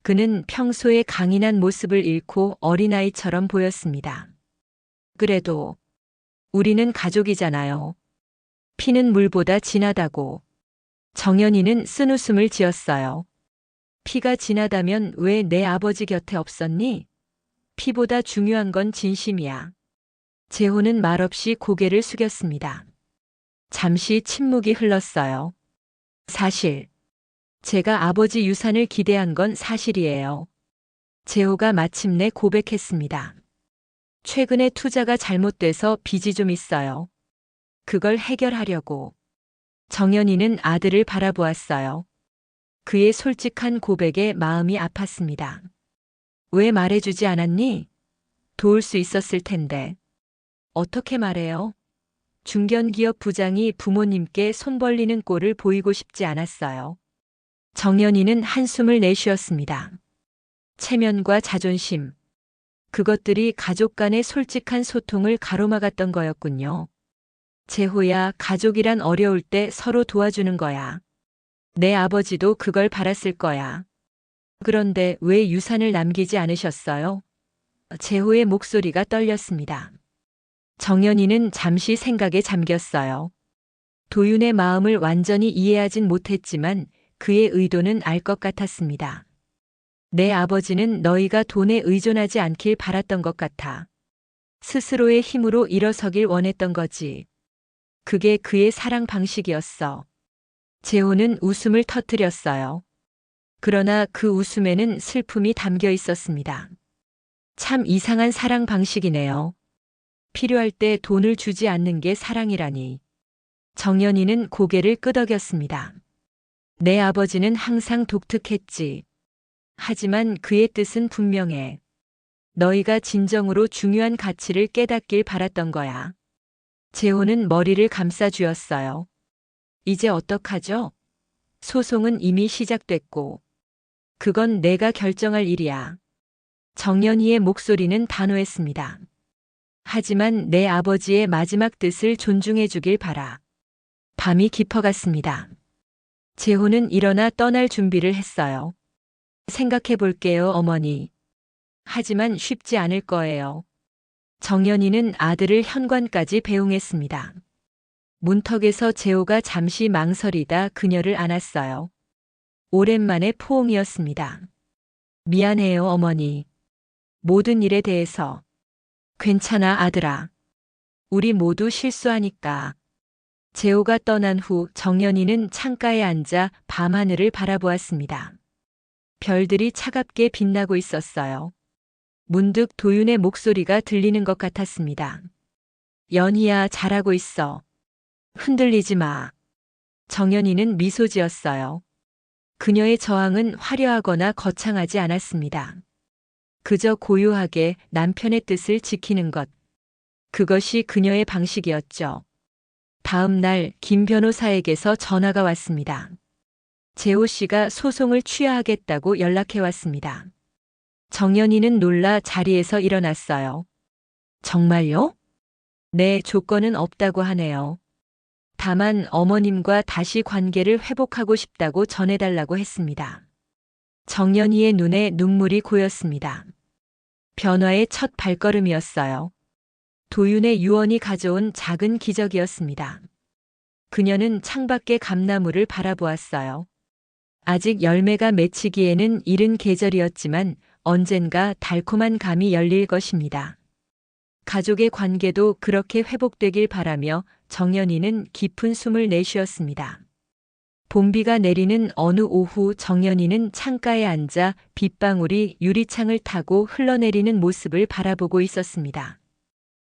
S1: 그는 평소의 강인한 모습을 잃고 어린아이처럼 보였습니다. 그래도 우리는 가족이잖아요. 피는 물보다 진하다고. 정연이는 쓴웃음을 지었어요. 피가 진하다면 왜 내 아버지 곁에 없었니? 피보다 중요한 건 진심이야. 재호는 말없이 고개를 숙였습니다. 잠시 침묵이 흘렀어요. 사실, 제가 아버지 유산을 기대한 건 사실이에요. 재호가 마침내 고백했습니다. 최근에 투자가 잘못돼서 빚이 좀 있어요. 그걸 해결하려고. 정연이는 아들을 바라보았어요. 그의 솔직한 고백에 마음이 아팠습니다. 왜 말해주지 않았니? 도울 수 있었을 텐데. 어떻게 말해요? 중견기업 부장이 부모님께 손 벌리는 꼴을 보이고 싶지 않았어요. 정연이는 한숨을 내쉬었습니다. 체면과 자존심. 그것들이 가족 간의 솔직한 소통을 가로막았던 거였군요. 재호야, 가족이란 어려울 때 서로 도와주는 거야. 내 아버지도 그걸 바랐을 거야. 그런데 왜 유산을 남기지 않으셨어요? 재호의 목소리가 떨렸습니다. 정연이는 잠시 생각에 잠겼어요. 도윤의 마음을 완전히 이해하진 못했지만 그의 의도는 알 것 같았습니다. 내 아버지는 너희가 돈에 의존하지 않길 바랐던 것 같아. 스스로의 힘으로 일어서길 원했던 거지. 그게 그의 사랑 방식이었어. 재호는 웃음을 터뜨렸어요. 그러나 그 웃음에는 슬픔이 담겨 있었습니다. 참 이상한 사랑 방식이네요. 필요할 때 돈을 주지 않는 게 사랑이라니. 정연이는 고개를 끄덕였습니다. 내 아버지는 항상 독특했지. 하지만 그의 뜻은 분명해. 너희가 진정으로 중요한 가치를 깨닫길 바랐던 거야. 재호는 머리를 감싸 쥐었어요. 이제 어떡하죠? 소송은 이미 시작됐고. 그건 내가 결정할 일이야. 정연이의 목소리는 단호했습니다. 하지만 내 아버지의 마지막 뜻을 존중해 주길 바라. 밤이 깊어갔습니다. 재호는 일어나 떠날 준비를 했어요. 생각해 볼게요, 어머니. 하지만 쉽지 않을 거예요. 정연이는 아들을 현관까지 배웅했습니다. 문턱에서 재호가 잠시 망설이다 그녀를 안았어요. 오랜만에 포옹이었습니다. 미안해요, 어머니. 모든 일에 대해서. 괜찮아, 아들아. 우리 모두 실수하니까. 재호가 떠난 후 정연이는 창가에 앉아 밤하늘을 바라보았습니다. 별들이 차갑게 빛나고 있었어요. 문득 도윤의 목소리가 들리는 것 같았습니다. 연희야, 잘하고 있어. 흔들리지 마. 정연이는 미소 지었어요. 그녀의 저항은 화려하거나 거창하지 않았습니다. 그저 고요하게 남편의 뜻을 지키는 것. 그것이 그녀의 방식이었죠. 다음 날 김 변호사에게서 전화가 왔습니다. 재호 씨가 소송을 취하하겠다고 연락해 왔습니다. 정연이는 놀라 자리에서 일어났어요. 정말요? 네, 조건은 없다고 하네요. 다만 어머님과 다시 관계를 회복하고 싶다고 전해달라고 했습니다. 정연이의 눈에 눈물이 고였습니다. 변화의 첫 발걸음이었어요. 도윤의 유언이 가져온 작은 기적이었습니다. 그녀는 창밖의 감나무를 바라보았어요. 아직 열매가 맺히기에는 이른 계절이었지만 언젠가 달콤한 감이 열릴 것입니다. 가족의 관계도 그렇게 회복되길 바라며 정연이는 깊은 숨을 내쉬었습니다. 봄비가 내리는 어느 오후 정연이는 창가에 앉아 빗방울이 유리창을 타고 흘러내리는 모습을 바라보고 있었습니다.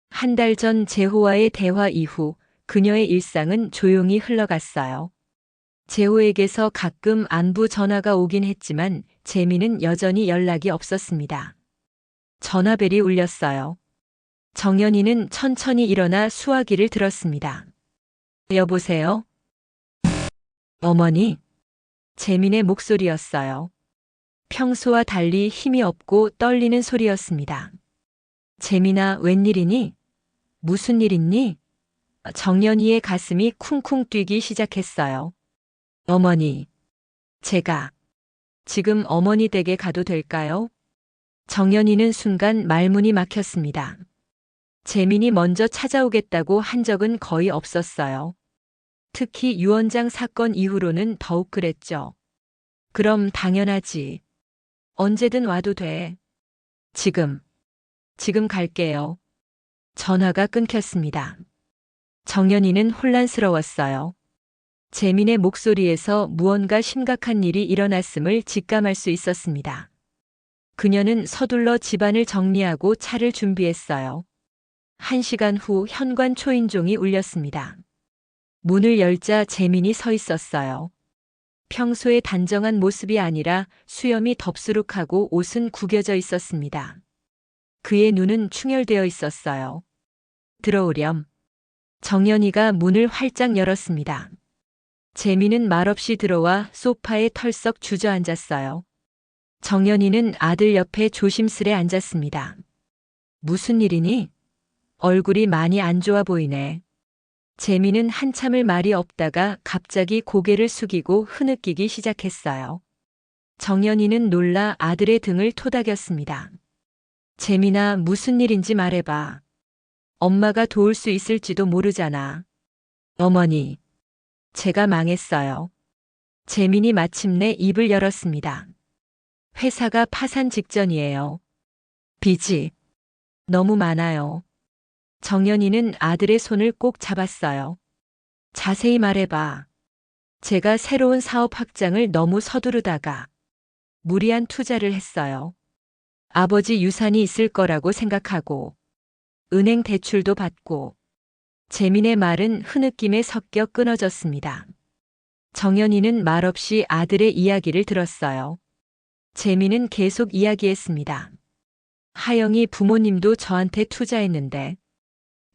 S1: 한 달 전 재호와의 대화 이후 그녀의 일상은 조용히 흘러갔어요. 재호에게서 가끔 안부 전화가 오긴 했지만 재미는 여전히 연락이 없었습니다. 전화벨이 울렸어요. 정연이는 천천히 일어나 수화기를 들었습니다. 여보세요? 어머니? 재민의 목소리였어요. 평소와 달리 힘이 없고 떨리는 소리였습니다. 재민아, 웬일이니? 무슨 일 있니? 정연이의 가슴이 쿵쿵 뛰기 시작했어요. 어머니, 제가 지금 어머니 댁에 가도 될까요? 정연이는 순간 말문이 막혔습니다. 재민이 먼저 찾아오겠다고 한 적은 거의 없었어요. 특히 유언장 사건 이후로는 더욱 그랬죠. 그럼 당연하지. 언제든 와도 돼. 지금 갈게요. 전화가 끊겼습니다. 정연이는 혼란스러웠어요. 재민의 목소리에서 무언가 심각한 일이 일어났음을 직감할 수 있었습니다. 그녀는 서둘러 집안을 정리하고 차를 준비했어요. 1시간 후 현관 초인종이 울렸습니다. 문을 열자 재민이 서 있었어요. 평소의 단정한 모습이 아니라 수염이 덥수룩하고 옷은 구겨져 있었습니다. 그의 눈은 충혈되어 있었어요. 들어오렴. 정연이가 문을 활짝 열었습니다. 재민은 말없이 들어와 소파에 털썩 주저앉았어요. 정연이는 아들 옆에 조심스레 앉았습니다. 무슨 일이니? 얼굴이 많이 안 좋아 보이네. 재민은 한참을 말이 없다가 갑자기 고개를 숙이고 흐느끼기 시작했어요. 정연이는 놀라 아들의 등을 토닥였습니다. 재민아, 무슨 일인지 말해봐. 엄마가 도울 수 있을지도 모르잖아. 어머니, 제가 망했어요. 재민이 마침내 입을 열었습니다. 회사가 파산 직전이에요. 빚이 너무 많아요. 정연이는 아들의 손을 꼭 잡았어요. 자세히 말해봐. 제가 새로운 사업 확장을 너무 서두르다가 무리한 투자를 했어요. 아버지 유산이 있을 거라고 생각하고 은행 대출도 받고. 재민의 말은 흐느낌에 섞여 끊어졌습니다. 정연이는 말없이 아들의 이야기를 들었어요. 재민은 계속 이야기했습니다. 하영이 부모님도 저한테 투자했는데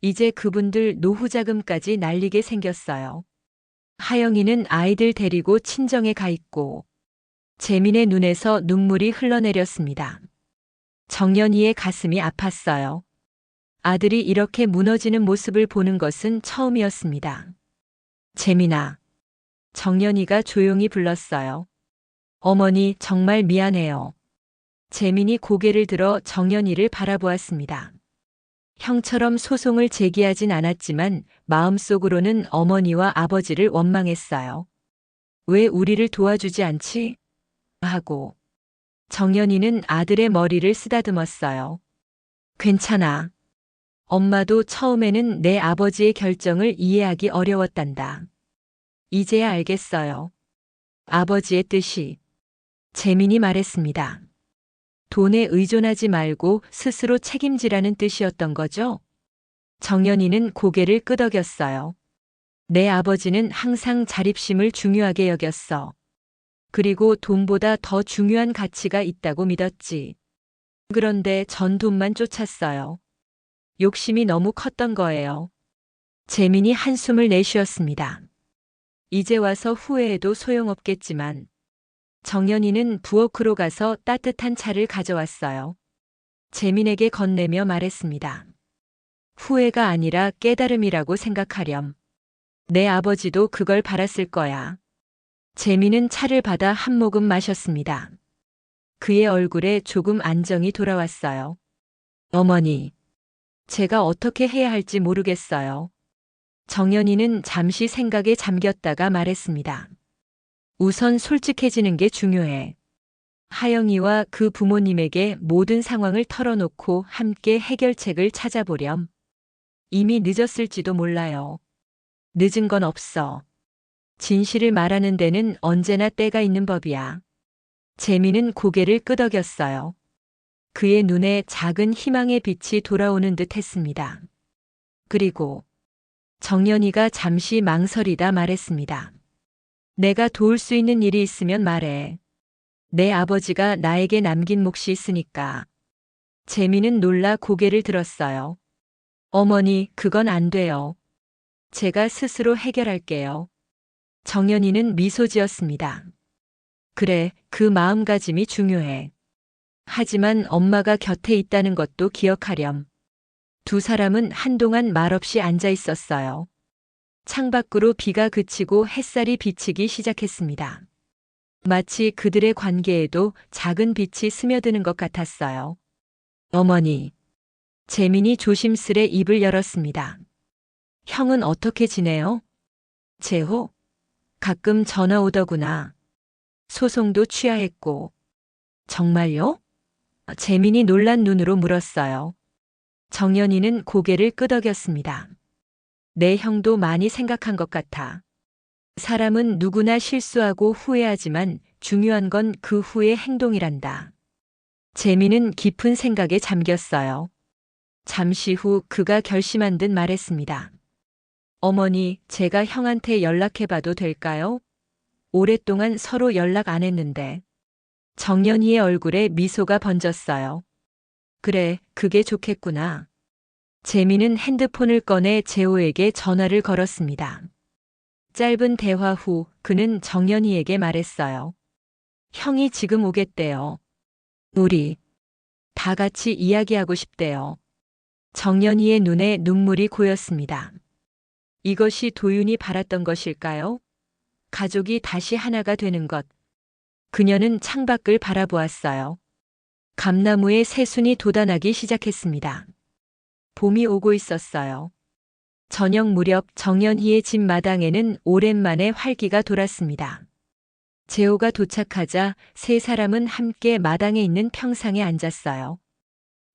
S1: 이제 그분들 노후 자금까지 날리게 생겼어요. 하영이는 아이들 데리고 친정에 가 있고. 재민의 눈에서 눈물이 흘러내렸습니다. 정연이의 가슴이 아팠어요. 아들이 이렇게 무너지는 모습을 보는 것은 처음이었습니다. 재민아. 정연이가 조용히 불렀어요. 어머니, 정말 미안해요. 재민이 고개를 들어 정연이를 바라보았습니다. 형처럼 소송을 제기하진 않았지만 마음속으로는 어머니와 아버지를 원망했어요. 왜 우리를 도와주지 않지? 하고. 정연이는 아들의 머리를 쓰다듬었어요. 괜찮아. 엄마도 처음에는 내 아버지의 결정을 이해하기 어려웠단다. 이제야 알겠어요. 아버지의 뜻이. 재민이 말했습니다. 돈에 의존하지 말고 스스로 책임지라는 뜻이었던 거죠? 정연이는 고개를 끄덕였어요. 내 아버지는 항상 자립심을 중요하게 여겼어. 그리고 돈보다 더 중요한 가치가 있다고 믿었지. 그런데 전 돈만 쫓았어요. 욕심이 너무 컸던 거예요. 재민이 한숨을 내쉬었습니다. 이제 와서 후회해도 소용없겠지만 정연이는 부엌으로 가서 따뜻한 차를 가져왔어요. 재민에게 건네며 말했습니다. 후회가 아니라 깨달음이라고 생각하렴. 내 아버지도 그걸 바랐을 거야. 재민은 차를 받아 한 모금 마셨습니다. 그의 얼굴에 조금 안정이 돌아왔어요. 어머니, 제가 어떻게 해야 할지 모르겠어요. 정연이는 잠시 생각에 잠겼다가 말했습니다. 우선 솔직해지는 게 중요해. 하영이와 그 부모님에게 모든 상황을 털어놓고 함께 해결책을 찾아보렴. 이미 늦었을지도 몰라요. 늦은 건 없어. 진실을 말하는 데는 언제나 때가 있는 법이야. 재민은 고개를 끄덕였어요. 그의 눈에 작은 희망의 빛이 돌아오는 듯 했습니다. 그리고 정연이가 잠시 망설이다 말했습니다. 내가 도울 수 있는 일이 있으면 말해. 내 아버지가 나에게 남긴 몫이 있으니까. 재민은 놀라 고개를 들었어요. 어머니, 그건 안 돼요. 제가 스스로 해결할게요. 정연이는 미소 지었습니다. 그래, 그 마음가짐이 중요해. 하지만 엄마가 곁에 있다는 것도 기억하렴. 두 사람은 한동안 말없이 앉아 있었어요. 창밖으로 비가 그치고 햇살이 비치기 시작했습니다. 마치 그들의 관계에도 작은 빛이 스며드는 것 같았어요. 어머니. 재민이 조심스레 입을 열었습니다. 형은 어떻게 지내요? 재호? 가끔 전화 오더구나. 소송도 취하했고. 정말요? 재민이 놀란 눈으로 물었어요. 정연이는 고개를 끄덕였습니다. 내 형도 많이 생각한 것 같아. 사람은 누구나 실수하고 후회하지만 중요한 건 그 후의 행동이란다. 재민은 깊은 생각에 잠겼어요. 잠시 후 그가 결심한 듯 말했습니다. 어머니, 제가 형한테 연락해봐도 될까요? 오랫동안 서로 연락 안 했는데. 정연이의 얼굴에 미소가 번졌어요. 그래, 그게 좋겠구나. 재민은 핸드폰을 꺼내 재호에게 전화를 걸었습니다. 짧은 대화 후 그는 정연이에게 말했어요. 형이 지금 오겠대요. 우리 다 같이 이야기하고 싶대요. 정연이의 눈에 눈물이 고였습니다. 이것이 도윤이 바랐던 것일까요? 가족이 다시 하나가 되는 것. 그녀는 창밖을 바라보았어요. 감나무에 새순이 돋아나기 시작했습니다. 봄이 오고 있었어요. 저녁 무렵 정연희의 집 마당에는 오랜만에 활기가 돌았습니다. 재호가 도착하자 세 사람은 함께 마당에 있는 평상에 앉았어요.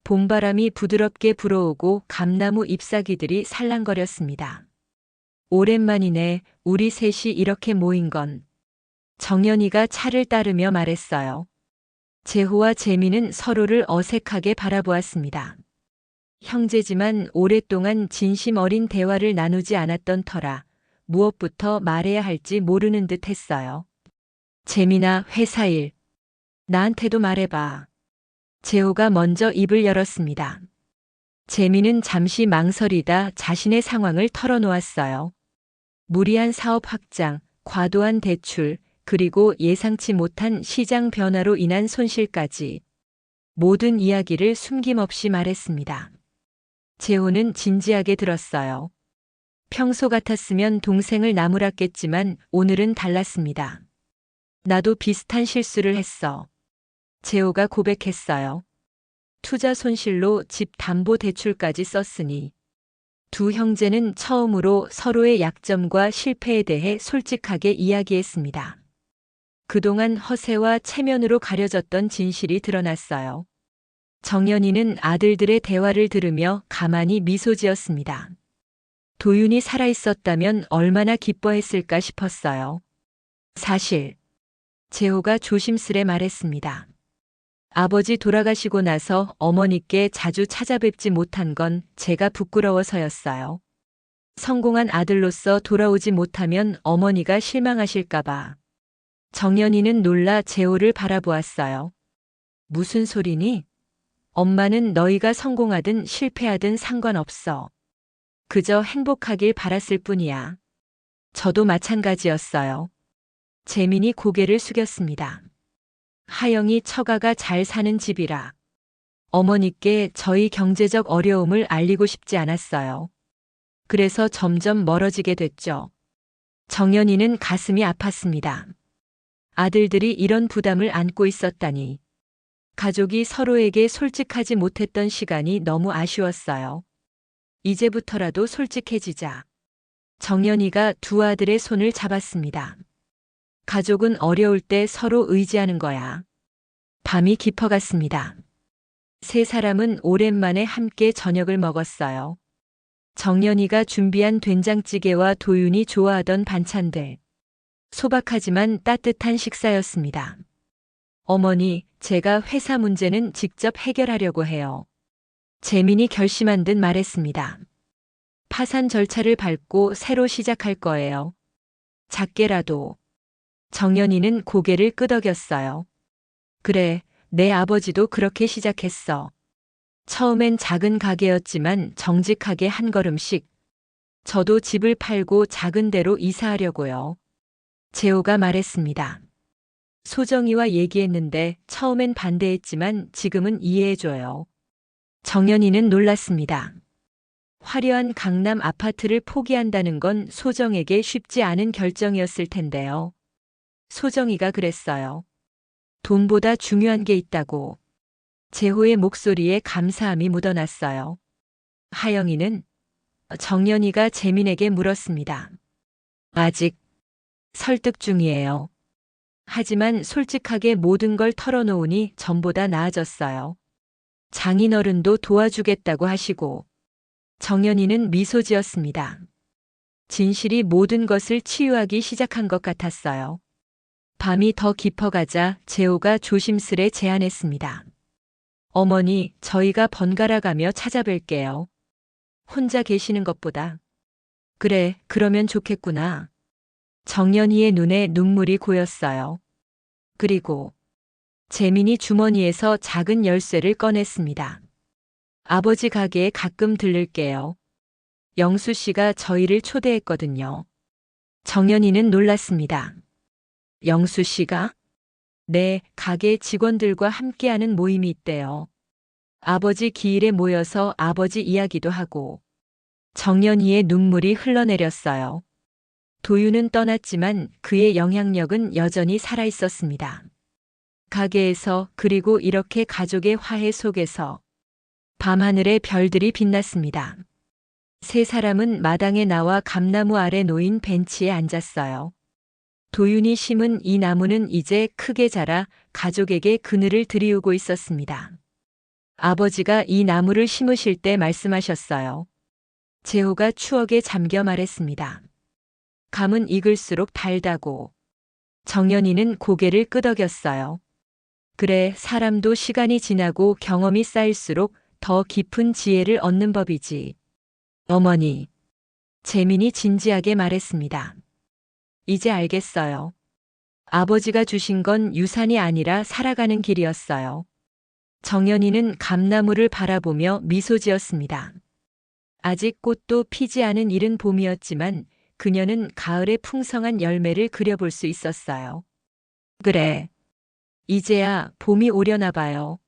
S1: 봄바람이 부드럽게 불어오고 감나무 잎사귀들이 살랑거렸습니다. 오랜만이네, 우리 셋이 이렇게 모인 건. 정연이가 차를 따르며 말했어요. 재호와 재민은 서로를 어색하게 바라보았습니다. 형제지만 오랫동안 진심 어린 대화를 나누지 않았던 터라 무엇부터 말해야 할지 모르는 듯 했어요. 재민아, 회사 일. 나한테도 말해봐. 재호가 먼저 입을 열었습니다. 재민은 잠시 망설이다 자신의 상황을 털어놓았어요. 무리한 사업 확장, 과도한 대출, 그리고 예상치 못한 시장 변화로 인한 손실까지 모든 이야기를 숨김없이 말했습니다. 재호는 진지하게 들었어요. 평소 같았으면 동생을 나무랐겠지만 오늘은 달랐습니다. 나도 비슷한 실수를 했어. 재호가 고백했어요. 투자 손실로 집 담보 대출까지 썼으니. 두 형제는 처음으로 서로의 약점과 실패에 대해 솔직하게 이야기했습니다. 그동안 허세와 체면으로 가려졌던 진실이 드러났어요. 정연이는 아들들의 대화를 들으며 가만히 미소 지었습니다. 도윤이 살아있었다면 얼마나 기뻐했을까 싶었어요. 사실, 재호가 조심스레 말했습니다. 아버지 돌아가시고 나서 어머니께 자주 찾아뵙지 못한 건 제가 부끄러워서였어요. 성공한 아들로서 돌아오지 못하면 어머니가 실망하실까봐. 정연이는 놀라 재호를 바라보았어요. 무슨 소리니? 엄마는 너희가 성공하든 실패하든 상관없어. 그저 행복하길 바랐을 뿐이야. 저도 마찬가지였어요. 재민이 고개를 숙였습니다. 하영이 처가가 잘 사는 집이라 어머니께 저희 경제적 어려움을 알리고 싶지 않았어요. 그래서 점점 멀어지게 됐죠. 정연이는 가슴이 아팠습니다. 아들들이 이런 부담을 안고 있었다니. 가족이 서로에게 솔직하지 못했던 시간이 너무 아쉬웠어요. 이제부터라도 솔직해지자. 정연이가 두 아들의 손을 잡았습니다. 가족은 어려울 때 서로 의지하는 거야. 밤이 깊어갔습니다. 세 사람은 오랜만에 함께 저녁을 먹었어요. 정연이가 준비한 된장찌개와 도윤이 좋아하던 반찬들. 소박하지만 따뜻한 식사였습니다. 어머니, 제가 회사 문제는 직접 해결하려고 해요. 재민이 결심한 듯 말했습니다. 파산 절차를 밟고 새로 시작할 거예요. 작게라도. 정연이는 고개를 끄덕였어요. 그래, 내 아버지도 그렇게 시작했어. 처음엔 작은 가게였지만 정직하게 한 걸음씩. 저도 집을 팔고 작은 데로 이사하려고요. 재호가 말했습니다. 소정이와 얘기했는데 처음엔 반대했지만 지금은 이해해줘요. 정연이는 놀랐습니다. 화려한 강남 아파트를 포기한다는 건 소정에게 쉽지 않은 결정이었을 텐데요. 소정이가 그랬어요. 돈보다 중요한 게 있다고. 재호의 목소리에 감사함이 묻어났어요. 하영이는 정연이가 재민에게 물었습니다. 아직 설득 중이에요. 하지만 솔직하게 모든 걸 털어놓으니 전보다 나아졌어요. 장인어른도 도와주겠다고 하시고. 정연이는 미소 지었습니다. 진실이 모든 것을 치유하기 시작한 것 같았어요. 밤이 더 깊어가자 재호가 조심스레 제안했습니다. 어머니, 저희가 번갈아 가며 찾아뵐게요. 혼자 계시는 것보다. 그래, 그러면 좋겠구나. 정연이의 눈에 눈물이 고였어요. 그리고 재민이 주머니에서 작은 열쇠를 꺼냈습니다. 아버지 가게에 가끔 들를게요. 영수 씨가 저희를 초대했거든요. 정연이는 놀랐습니다. 영수 씨가? 네, 가게 직원들과 함께하는 모임이 있대요. 아버지 기일에 모여서 아버지 이야기도 하고. 정연이의 눈물이 흘러내렸어요. 도윤은 떠났지만 그의 영향력은 여전히 살아 있었습니다. 가게에서 그리고 이렇게 가족의 화해 속에서 밤하늘의 별들이 빛났습니다. 세 사람은 마당에 나와 감나무 아래 놓인 벤치에 앉았어요. 도윤이 심은 이 나무는 이제 크게 자라 가족에게 그늘을 드리우고 있었습니다. 아버지가 이 나무를 심으실 때 말씀하셨어요. 재호가 추억에 잠겨 말했습니다. 감은 익을수록 달다고. 정연이는 고개를 끄덕였어요. 그래, 사람도 시간이 지나고 경험이 쌓일수록 더 깊은 지혜를 얻는 법이지. 어머니. 재민이 진지하게 말했습니다. 이제 알겠어요. 아버지가 주신 건 유산이 아니라 살아가는 길이었어요. 정연이는 감나무를 바라보며 미소 지었습니다. 아직 꽃도 피지 않은 이른 봄이었지만 그녀는 가을의 풍성한 열매를 그려볼 수 있었어요. 그래. 이제야 봄이 오려나 봐요.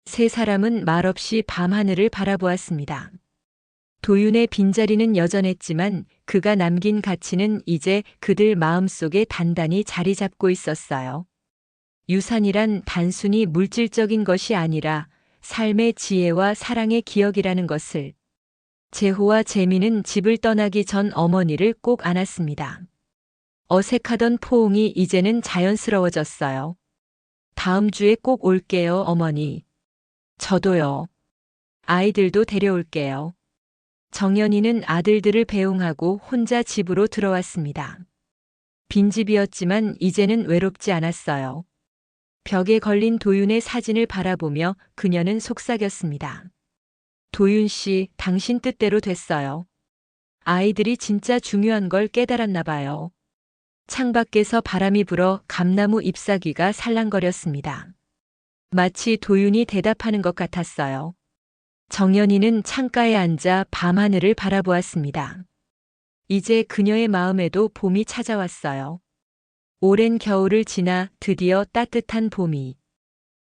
S1: 세 사람은 말없이 밤하늘을 바라보았습니다. 도윤의 빈자리는 여전했지만 그가 남긴 가치는 이제 그들 마음속에 단단히 자리 잡고 있었어요. 유산이란 단순히 물질적인 것이 아니라 삶의 지혜와 사랑의 기억이라는 것을. 재호와 재미는 집을 떠나기 전 어머니를 꼭 안았습니다. 어색하던 포옹이 이제는 자연스러워졌어요. 다음 주에 꼭 올게요, 어머니. 저도요. 아이들도 데려올게요. 정연이는 아들들을 배웅하고 혼자 집으로 들어왔습니다. 빈집이었지만 이제는 외롭지 않았어요. 벽에 걸린 도윤의 사진을 바라보며 그녀는 속삭였습니다. 도윤 씨, 당신 뜻대로 됐어요. 아이들이 진짜 중요한 걸 깨달았나 봐요. 창밖에서 바람이 불어 감나무 잎사귀가 살랑거렸습니다. 마치 도윤이 대답하는 것 같았어요. 정연이는 창가에 앉아 밤하늘을 바라보았습니다. 이제 그녀의 마음에도 봄이 찾아왔어요. 오랜 겨울을 지나 드디어 따뜻한 봄이.